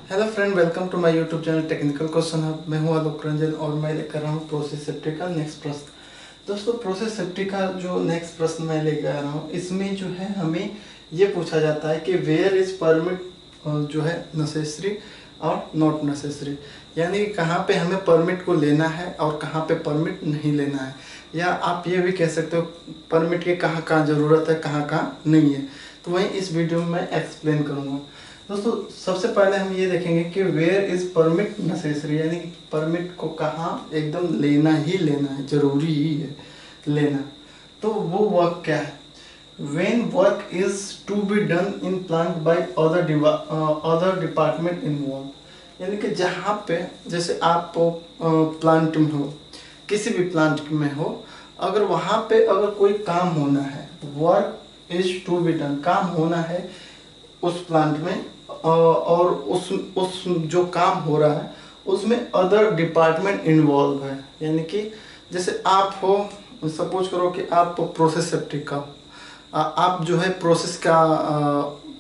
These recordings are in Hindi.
Hello friend, welcome to my YouTube channel technical question hub. मैं हूं आलोक रंजन और मैं लेकर रहा हूं प्रोसेस सेफ्टी का नेक्स्ट प्रश्न। दोस्तों, प्रोसेस सेफ्टी का जो नेक्स्ट प्रश्न मैं लेकर आ रहा हूं, इसमें जो है हमें ये पूछा जाता है कि वेयर इज परमिट जो है नेसेसरी और नॉट नेसेसरी, यानी कि कहाँ पे हमें परमिट को लेना है और कहाँ पे परमिट नहीं लेना है, या आप ये भी कह सकते हो परमिट की कहाँ कहाँ ज़रूरत है, कहाँ कहाँ नहीं है। तो वही इस वीडियो में मैं एक्सप्लेन करूँगा। दोस्तों, सबसे पहले हम ये देखेंगे कि वेयर इज परमिट नेसेसरी, यानी कि परमिट को कहाँ एकदम लेना ही लेना है, जरूरी ही है लेना। तो वो वर्क क्या है? When work is to be done in plant by other department involve, यानी कि जहाँ पे जैसे आप प्लांट में हो, किसी भी प्लांट में हो, अगर वहाँ पे अगर कोई काम होना है, work is to be done, काम होना है उस प्लांट में, और उस जो काम हो रहा है उसमें अदर डिपार्टमेंट इन्वॉल्व है। यानी कि जैसे आप हो, सपोज करो कि आप प्रोसेस सेफ्टी का आप जो है प्रोसेस का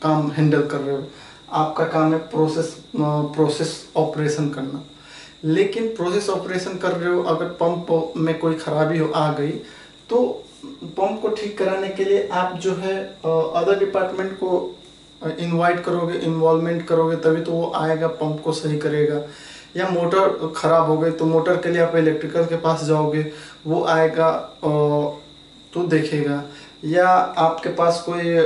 काम हैंडल कर रहे हो, आपका काम है प्रोसेस ऑपरेशन करना। लेकिन प्रोसेस ऑपरेशन कर रहे हो, अगर पंप में कोई खराबी आ गई तो पंप को ठीक कराने के लिए आप जो है अदर डिपार्टमेंट को इनवाइट करोगे, इन्वॉल्वमेंट करोगे, तभी तो वो आएगा, पंप को सही करेगा। या मोटर ख़राब हो गई तो मोटर के लिए आप इलेक्ट्रिकल के पास जाओगे, वो आएगा तो देखेगा। या आपके पास कोई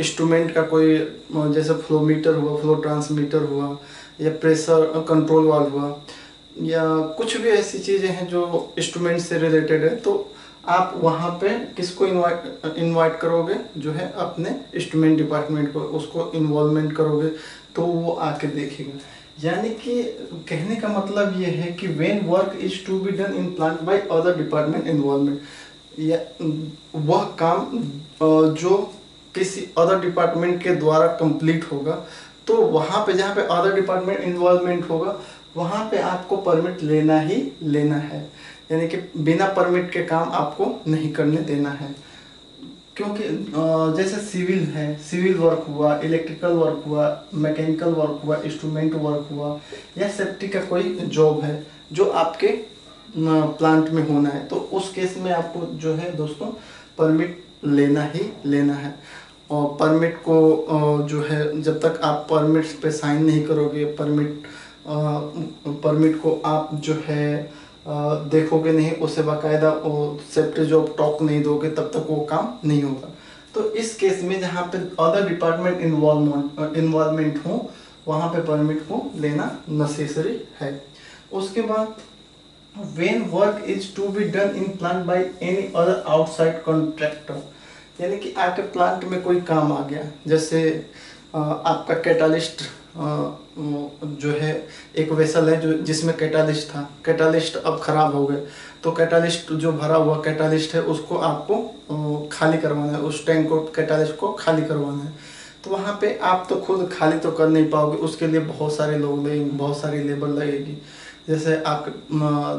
इंस्ट्रूमेंट का कोई जैसे फ्लो मीटर हुआ, फ्लो ट्रांसमीटर हुआ, या प्रेशर कंट्रोल वाल्व हुआ, या कुछ भी ऐसी चीज़ें हैं जो इंस्ट्रूमेंट से रिलेटेड है, तो आप वहाँ पे किसको इनवाइट करोगे? जो है अपने इंस्ट्रूमेंट डिपार्टमेंट को, उसको इन्वॉल्वमेंट करोगे तो वो आके देखेगा। यानी कि कहने का मतलब ये है कि when work is to be done in plant by other department involvement, या वह काम जो किसी अदर डिपार्टमेंट के द्वारा कंप्लीट होगा, तो वहाँ पे जहाँ पे अदर डिपार्टमेंट इन्वॉल्वमेंट होगा वहाँ पे आपको परमिट लेना ही लेना है। यानी कि बिना परमिट के काम आपको नहीं करने देना है। क्योंकि जैसे सिविल है, सिविल वर्क हुआ, इलेक्ट्रिकल वर्क हुआ, मैकेनिकल वर्क हुआ, इंस्ट्रूमेंट वर्क हुआ, या सेफ्टी का कोई जॉब है जो आपके प्लांट में होना है, तो उस केस में आपको जो है दोस्तों परमिट लेना ही लेना है। और परमिट को जो है जब तक आप परमिट पे साइन नहीं करोगे, परमिट को आप जो है देखोगे नहीं, उसे बाकायदा सेफ्टी जॉब टॉक नहीं दोगे, तब तक वो काम नहीं होगा। तो इस केस में जहाँ पे अदर डिपार्टमेंट इन्वॉल्वमेंट हो, वहाँ पे परमिट को लेना नेसेसरी है। उसके बाद when work is to be done in plant by any other outside contractor, यानी कि आपके प्लांट में कोई काम आ गया, जैसे आपका कैटालिस्ट जो है, एक वेसल है जो जिसमें कैटालिस्ट था, कैटालिस्ट अब ख़राब हो गए, तो कैटालिस्ट जो भरा हुआ कैटालिस्ट है उसको आपको खाली करवाना है, उस टैंक को, कैटालिस्ट को खाली करवाना है। तो वहाँ पे आप तो खुद खाली तो कर नहीं पाओगे, उसके लिए बहुत सारे लोग लगेंगे, बहुत सारी लेबर लगेगी। जैसे आप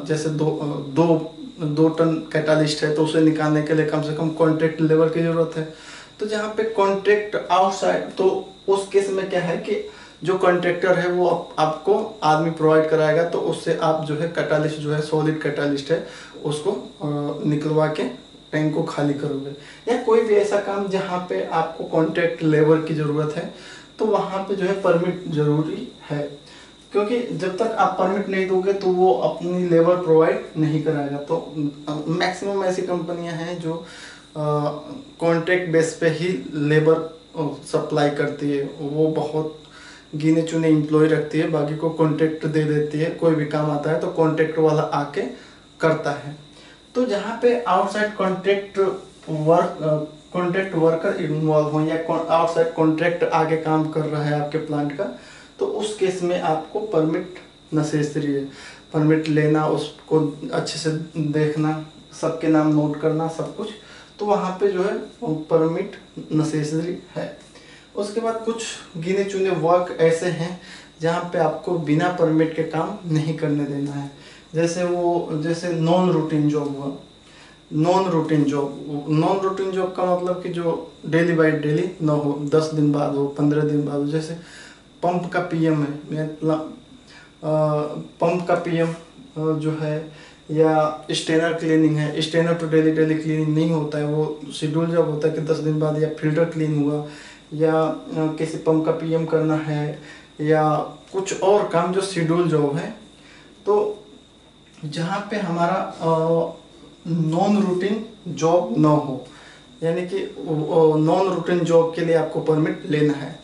जैसे दो टन कैटालिस्ट है तो उसे निकालने के लिए कम से कम कॉन्ट्रैक्ट लेबर की ज़रूरत है। तो जहाँ पे कॉन्ट्रैक्ट आउटसाइड, तो उस केस में क्या है कि जो कॉन्ट्रैक्टर है वो आपको आदमी प्रोवाइड कराएगा, तो उससे आप जो है कैटालिस्ट जो है, सॉलिड कैटालिस्ट है, उसको निकलवा के टैंक को खाली करोगे। या कोई भी ऐसा काम जहाँ पे आपको कॉन्ट्रैक्ट लेबर की ज़रूरत है, तो वहाँ पे जो है परमिट ज़रूरी है। क्योंकि जब तक आप परमिट नहीं दोगे तो वो अपनी लेबर प्रोवाइड नहीं कराएगा। तो मैक्सिमम ऐसी कंपनियां हैं जो कॉन्ट्रैक्ट बेस पे ही लेबर सप्लाई करती है, वो बहुत गिने चुने एम्प्लॉय रखती है, बाकी को कॉन्ट्रैक्ट दे देती है। कोई भी काम आता है तो कॉन्ट्रैक्ट वाला आके करता है। तो जहाँ पे आउटसाइड कॉन्ट्रैक्ट वर्कर इन्वॉल्व हो, या आउटसाइड कॉन्ट्रैक्ट आगे काम कर रहा है आपके प्लांट का, तो उस केस में आपको परमिट नेसेसरी है। परमिट लेना, उसको अच्छे से देखना, सबके नाम नोट करना, सब कुछ, तो वहाँ पे जो है परमिट नेसेसरी है। उसके बाद कुछ गिने चुने वर्क ऐसे हैं जहाँ पे आपको बिना परमिट के काम नहीं करने देना है। जैसे नॉन रूटीन जॉब हुआ। नॉन रूटीन जॉब का मतलब कि जो डेली बाई डेली ना हो, 10 दिन बाद हो, 15 दिन बाद हो। जैसे पंप का पीएम है, मतलब पंप का पीएम जो है, या स्टेनर क्लीनिंग है। स्टेनर तो डेली क्लीनिंग नहीं होता है, वो शेड्यूल जब होता है कि 10 दिन बाद या फिल्टर क्लीन हुआ, या किसी पंप का पीएम करना है, या कुछ और काम जो शेड्यूल जॉब है। तो जहाँ पे हमारा नॉन रूटीन जॉब ना हो, यानी कि नॉन रूटीन जॉब के लिए आपको परमिट लेना है।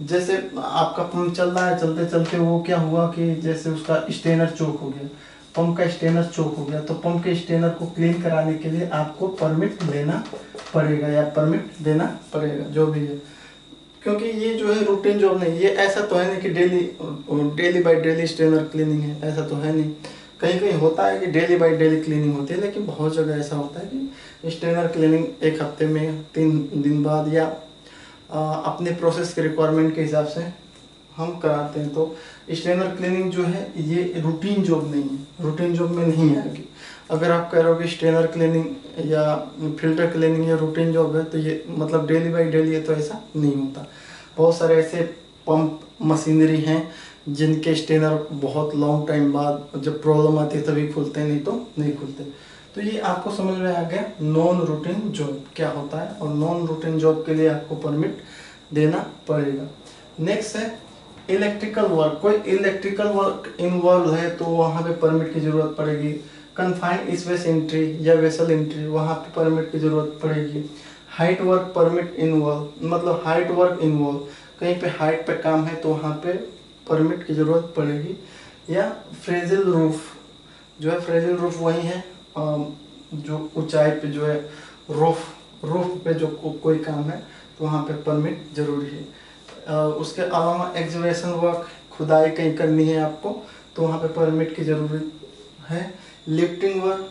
जैसे आपका पंप चल रहा है, चलते चलते वो क्या हुआ कि जैसे उसका स्टेनर चोक हो गया, पंप का स्टेनर चोक हो गया, तो पंप के स्टेनर को क्लीन कराने के लिए आपको परमिट लेना पड़ेगा या परमिट देना पड़ेगा, जो भी है। क्योंकि ये जो है रूटीन जॉब नहीं, ये ऐसा तो है नहीं कि daily by daily strainer cleaning है, ऐसा तो है नहीं। कहीं कहीं होता है कि डेली बाय डेली क्लीनिंग होती है, लेकिन बहुत जगह ऐसा होता है कि स्टेनर क्लीनिंग एक हफ्ते में 3 दिन बाद या अपने प्रोसेस के रिक्वायरमेंट के हिसाब से हम कराते हैं। तो स्टेनर क्लीनिंग जो है ये रूटीन जॉब नहीं है, रूटीन जॉब में नहीं आएगी। अगर आप कह रहे हो कि स्टेनर क्लीनिंग या फिल्टर क्लीनिंग या रूटीन जॉब है, तो ये मतलब डेली बाय डेली है, तो ऐसा नहीं होता। बहुत सारे ऐसे पंप मशीनरी हैं जिनके स्टेनर बहुत लॉन्ग टाइम बाद जब प्रॉब्लम आती है तभी खुलते हैं, नहीं तो नहीं खुलते। तो ये आपको समझ में आ गया नॉन रूटीन जॉब क्या होता है, और नॉन रूटीन जॉब के लिए आपको परमिट देना पड़ेगा। नेक्स्ट है इलेक्ट्रिकल वर्क। कोई इलेक्ट्रिकल वर्क इन्वॉल्व है तो वहाँ पे परमिट की ज़रूरत पड़ेगी। कन्फाइंड स्पेस एंट्री या वेसल एंट्री, वहाँ पे परमिट की ज़रूरत पड़ेगी। हाइट वर्क परमिट इन्वॉल्व, मतलब हाइट वर्क इन्वॉल्व, कहीं पे हाइट पे काम है तो वहाँ पे परमिट की ज़रूरत पड़ेगी। या फ्रेजिल रूफ, जो है फ्रेजिल रूफ वही है जो ऊंचाई पे जो है रूफ पे जो कोई काम है तो वहाँ पे परमिट जरूरी है। उसके अलावा एक्सकवेशन वर्क, खुदाई कहीं करनी है आपको तो वहाँ पे परमिट की ज़रूरत है। लिफ्टिंग वर्क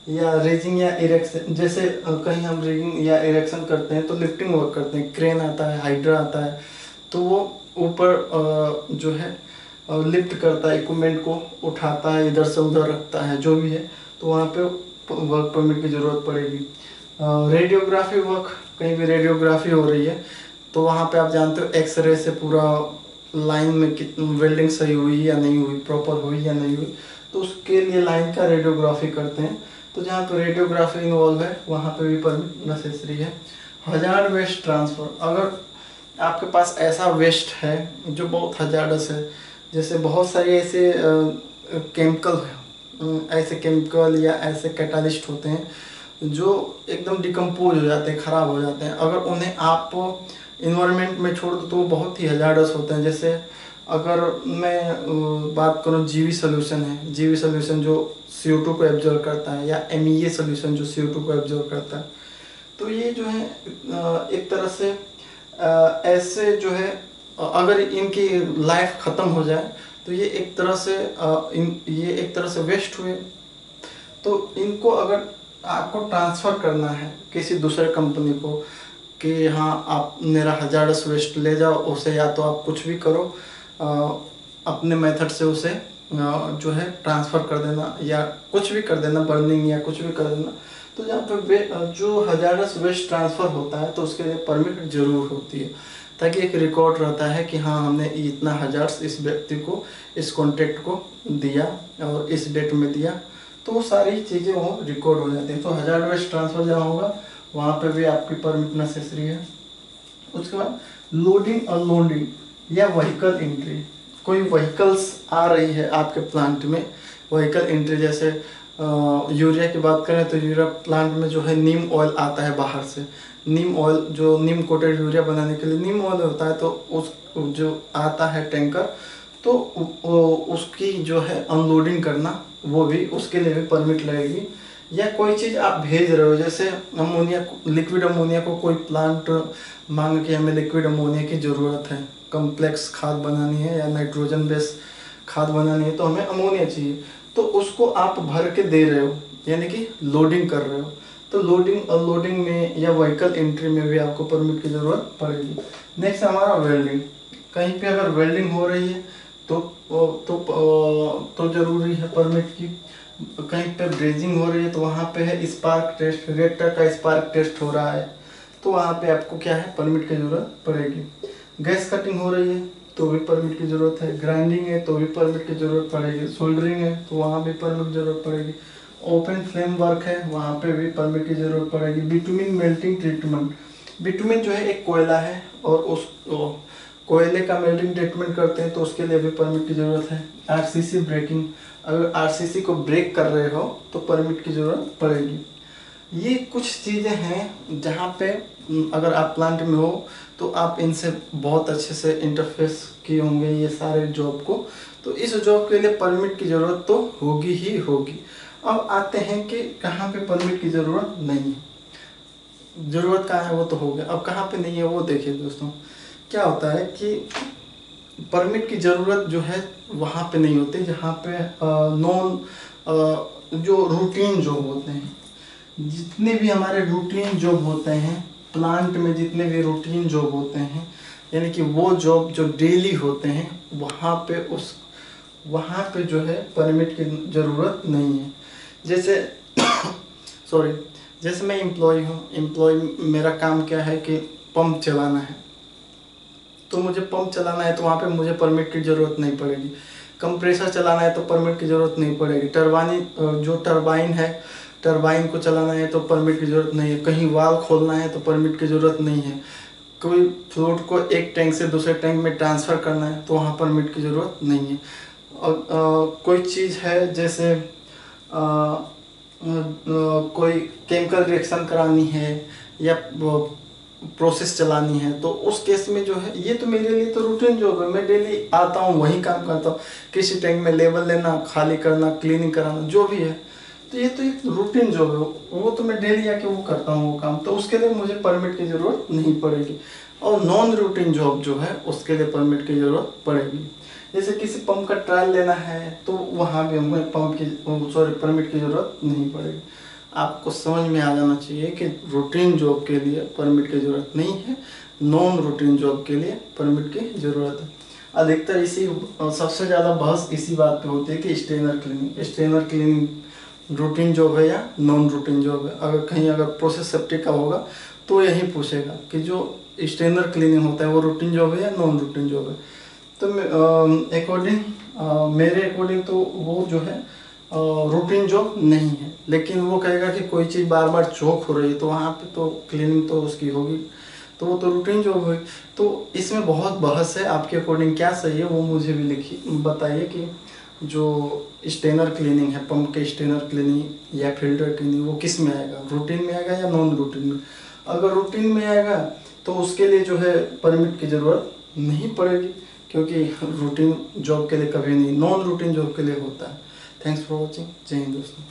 या रेजिंग या इरेक्शन, जैसे कहीं हम रेजिंग या इरेक्शन करते हैं तो लिफ्टिंग वर्क करते हैं, क्रेन आता है, हाइड्रा आता है, तो वो ऊपर जो है लिफ्ट करता है, इक्विपमेंट को उठाता है, इधर से उधर रखता है, जो भी है, तो वहाँ पे वर्क परमिट की ज़रूरत पड़ेगी। रेडियोग्राफी वर्क, कहीं भी रेडियोग्राफी हो रही है तो वहाँ पे आप जानते हो एक्सरे से पूरा लाइन में कितनी वेल्डिंग सही हुई या नहीं हुई, प्रॉपर हुई या नहीं हुई, तो उसके लिए लाइन का रेडियोग्राफी करते हैं। तो जहाँ पे रेडियोग्राफी इन्वॉल्व है वहाँ पे भी परमिट नेसेसरी है। हजार्ड वेस्ट ट्रांसफ़र, अगर आपके पास ऐसा वेस्ट है जो बहुत हजार्डस है, जैसे बहुत सारे ऐसे केमिकल या ऐसे कैटालिस्ट होते हैं जो एकदम डिकम्पोज हो जाते हैं, ख़राब हो जाते हैं, अगर उन्हें आप इन्वायरमेंट में छोड़ दो तो वो बहुत ही हजार्डस होते हैं। जैसे अगर मैं बात करूँ जीवी सोल्यूशन है, जीवी सोल्यूशन जो CO2 को एब्जॉर्ब करता है, या MEA सोल्यूशन जो CO2 को एब्जॉर्ब करता है, तो ये जो है एक तरह से ऐसे जो है अगर इनकी लाइफ ख़त्म हो जाए तो ये एक तरह से वेस्ट हुए। तो इनको अगर आपको ट्रांसफ़र करना है किसी दूसरे कंपनी को कि हाँ आप मेरा हजार्डस वेस्ट ले जाओ, उसे या तो आप कुछ भी करो अपने मेथड से उसे जो है ट्रांसफ़र कर देना या कुछ भी कर देना, बर्निंग या कुछ भी कर देना। तो जहाँ पे जो हजार्डस वेस्ट ट्रांसफ़र होता है तो उसके लिए परमिट ज़रूर होती है, ताकि एक रिकॉर्ड रहता है कि हाँ हमने इतना हजार्ड्स इस व्यक्ति को, इस कॉन्ट्रैक्ट को दिया और इस डेट में दिया, तो वो सारी चीज़ें वो रिकॉर्ड हो जाती हैं। तो हजार्ड वेस्ट ट्रांसफ़र जहाँ होगा वहाँ पे भी आपकी परमिट नेसेसरी है। उसके बाद लोडिंग अनलोडिंग या व्हीकल एंट्री, कोई व्हीकल्स आ रही है आपके प्लांट में, व्हीकल एंट्री, जैसे यूरिया की बात करें तो यूरिया प्लांट में जो है नीम ऑयल आता है बाहर से, नीम ऑयल जो नीम कोटेड यूरिया बनाने के लिए नीम ऑयल होता है, तो उस जो आता है टैंकर, तो उसकी जो है अनलोडिंग करना वो भी, उसके लिए भी परमिट लगेगी। या कोई चीज़ आप भेज रहे हो, जैसे अमोनिया, लिक्विड अमोनिया को कोई प्लांट मांग के हमें लिक्विड अमोनिया की ज़रूरत है, कम्प्लेक्स खाद बनानी है या नाइट्रोजन बेस खाद बनानी है, तो हमें अमोनिया चाहिए, तो उसको आप भर के दे रहे हो, यानी कि लोडिंग कर रहे हो। तो लोडिंग अनलोडिंग में या व्हीकल एंट्री में भी आपको परमिट की ज़रूरत पड़ेगी। नेक्स्ट हमारा वेल्डिंग, कहीं पे अगर वेल्डिंग हो रही है तो ज़रूरी है परमिट की। कहीं पे ब्रेजिंग हो रही है तो वहाँ पे है स्पार्क टेस्ट, रिएक्टर का स्पार्क टेस्ट हो रहा है, तो वहाँ पे आपको क्या है परमिट की ज़रूरत पड़ेगी। गैस कटिंग हो रही है तो भी परमिट की ज़रूरत है, ग्राइंडिंग है तो भी परमिट की ज़रूरत पड़ेगी, सोल्डरिंग है तो वहाँ भी परमिट की ज़रूरत पड़ेगी, ओपन फ्लेम वर्क है वहाँ पे भी परमिट की ज़रूरत पड़ेगी, बिटुमिन मेल्टिंग ट्रीटमेंट, बिटुमिन जो है एक कोयला है और उस कोयले का मेल्टिंग ट्रीटमेंट करते हैं तो उसके लिए भी परमिट की ज़रूरत है, आरसीसी ब्रेकिंग, अगर आरसीसी को ब्रेक कर रहे हो तो परमिट की ज़रूरत पड़ेगी। ये कुछ चीज़ें हैं जहाँ पे अगर आप प्लांट में हो तो आप इनसे बहुत अच्छे से इंटरफेस किए होंगे ये सारे जॉब को, तो इस जॉब के लिए परमिट की ज़रूरत तो होगी ही होगी। अब आते हैं कि कहाँ पे परमिट की ज़रूरत नहीं है, ज़रूरत कहाँ है वो तो हो गया, अब कहाँ पे नहीं है वो देखिए दोस्तों। क्या होता है कि परमिट की ज़रूरत जो है वहाँ पे नहीं होती जहाँ पे नॉन जो रूटीन जॉब होते हैं, जितने भी हमारे रूटीन जॉब होते हैं प्लांट में, जितने भी रूटीन जॉब होते हैं यानी कि वो जॉब जो डेली होते हैं वहाँ पे जो है परमिट की ज़रूरत नहीं है। जैसे सॉरी, जैसे मैं एम्प्लॉय हूँ, मेरा काम क्या है कि पंप चलाना है, तो मुझे पंप चलाना है तो वहाँ पे मुझे परमिट की ज़रूरत नहीं पड़ेगी। कंप्रेसर चलाना है तो परमिट की ज़रूरत नहीं पड़ेगी। टरबाइन है, टरबाइन को चलाना है तो परमिट की ज़रूरत नहीं है। कहीं वाल्व खोलना है तो परमिट की ज़रूरत नहीं है। कोई फ्लूइड को एक टैंक से दूसरे टैंक में ट्रांसफ़र करना है तो वहाँ परमिट की ज़रूरत नहीं है। और कोई चीज़ है जैसे कोई केमिकल रिएक्शन करानी है या प्रोसेस चलानी है तो उस केस में जो है ये तो मेरे लिए तो रूटीन जॉब है, मैं डेली आता हूँ वही काम करता हूँ। किसी टैंक में लेवल लेना, खाली करना, क्लीनिंग कराना, जो भी है, तो ये तो एक रूटीन जॉब है, वो तो मैं डेली आके वो करता हूँ वो काम, तो उसके लिए मुझे परमिट की ज़रूरत नहीं पड़ेगी। और नॉन रूटीन जॉब जो है उसके लिए परमिट की ज़रूरत पड़ेगी। जैसे किसी पंप का ट्रायल लेना है तो वहाँ भी हमें परमिट की ज़रूरत नहीं पड़ेगी। आपको समझ में आ जाना चाहिए कि रूटीन जॉब के लिए परमिट की ज़रूरत नहीं है, नॉन रूटीन जॉब के लिए परमिट की ज़रूरत है। अधिकतर सबसे ज़्यादा बहस इसी बात पे होती है कि स्टेनर क्लीनिंग रूटीन जॉब है या नॉन रूटीन जॉब है। अगर प्रोसेस सेफ्टी का होगा तो यही पूछेगा कि जो स्टेनर क्लीनिंग होता है वो रूटीन जॉब है या नॉन रूटीन जॉब है। तो मेरे अकॉर्डिंग तो वो जो है रूटीन जॉब नहीं है, लेकिन वो कहेगा कि कोई चीज़ बार बार चौक हो रही है तो वहाँ पे तो क्लीनिंग तो उसकी होगी, तो वो तो रूटीन जॉब हुई। तो इसमें बहुत बहस है, आपके अकॉर्डिंग क्या सही है वो मुझे भी बताइए कि जो स्टेनर क्लीनिंग है, पंप के स्टेनर क्लीनिंग या फिल्टर क्लीनिंग, वो किस में आएगा, रूटीन में आएगा या नॉन रूटीन में। अगर रूटीन में आएगा तो उसके लिए जो है परमिट की ज़रूरत नहीं पड़ेगी, क्योंकि रूटीन जॉब के लिए कभी नहीं, नॉन रूटीन जॉब के लिए होता है। Thanks for watching. जय हिंद दोस्तों।